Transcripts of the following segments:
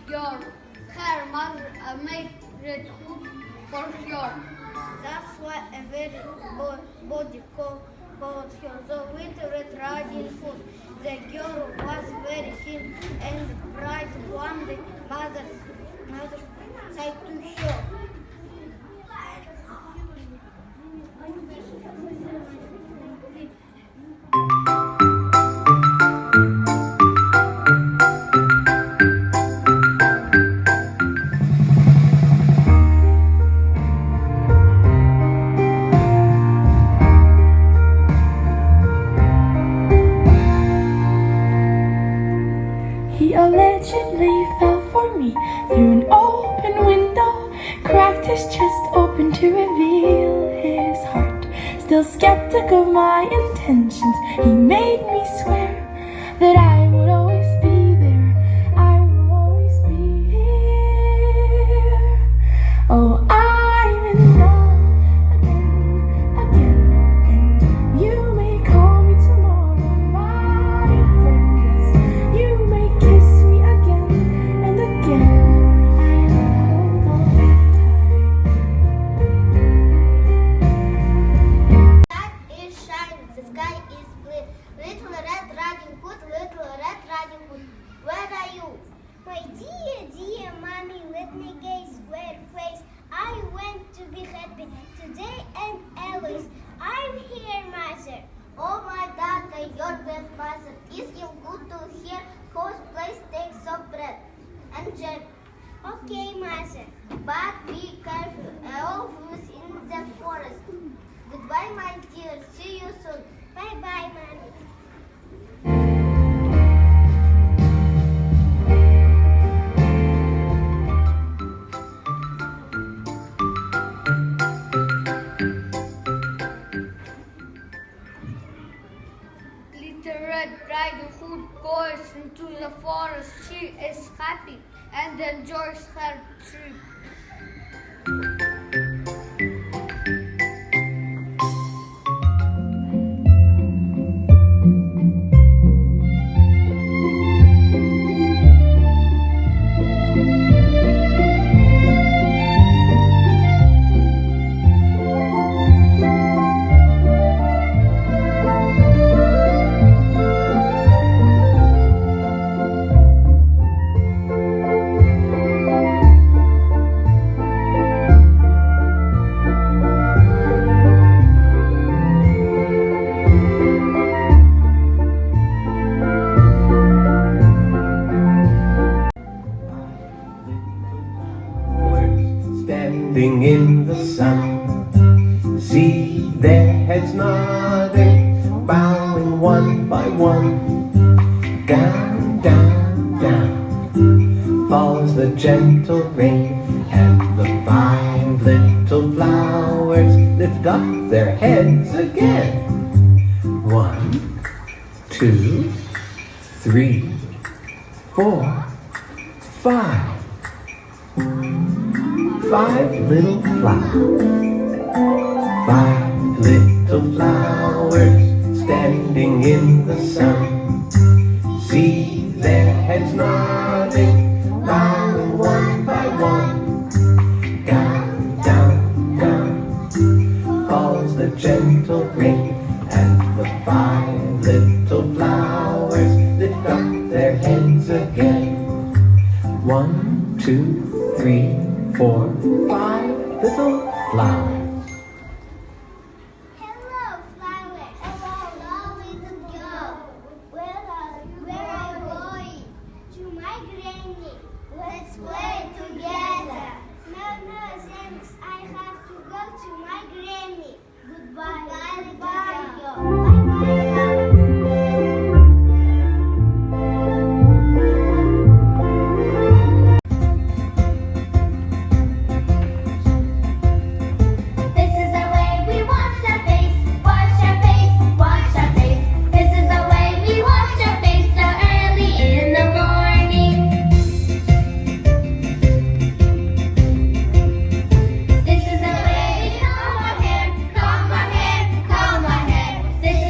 your hair, mother, make red hood for sure. That's why a very body called her. So with Red Riding Hood, the girl was very thin and bright. One day, mother said to her, He allegedly fell for me through an open window, cracked his chest open to reveal his heart. Still skeptic of my intentions, he made me swear that I would always be there, I will always be here. Oh, I'm in love again, and you may call me tomorrow my friend. Yes, you may kiss me again and again. I'll hold on tight. "Sun is shining, the sky is clear. Little Red Riding Hood, Little Red Riding Hood, where are you?" "My dear mommy, let me gaze where face. I want to be happy today and always. I'm here, mother." "Oh, my daughter, your dead mother. Is it good to hear whose place takes of bread and jam?" "Okay, mother, but be careful. Always in the forest. Goodbye, my dear. See you soon." "Bye-bye, mommy." Little Red Riding Hood goes into the forest. She is happy and enjoys her trip. Standing in the sun, see their heads nodding, bowing one by one. Down, down, down falls the gentle rain, and the 5 little flowers lift up their heads again. 1, 2, 3, 4, 5. 5 little flowers, 5 little flowers, standing in the sun. See their heads nodding, bowing one by one. Down, down, down falls the gentle rain, and the 5 little flowers lift up their heads again. 1, 2, 3, 4, 5 little flowers. Hello, flowers. Hello, little girl. Where are you going? To my granny. Let's play together. No, thanks. I have to go to my granny. Goodbye, little girl. Bye-bye. This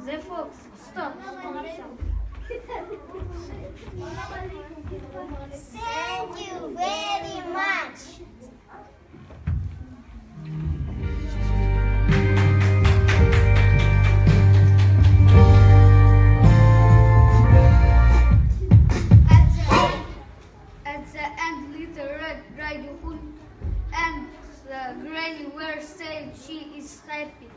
The fox stopped. Thank you very much. At the end, Little Red Riding Hood and the Granny were saying she is happy.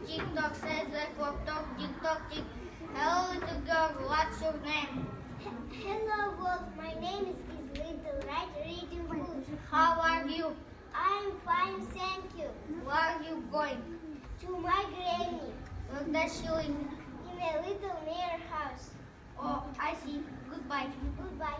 Tick tock, says the clock, tock, tick tock, tick. Hello, little girl, what's your name? Hello, Wolf. My name is Little Red Riding Hood. How are you? I'm fine, thank you. Where are you going? To my granny What does she live? in a little mirror house. Oh, I see. Goodbye. Goodbye.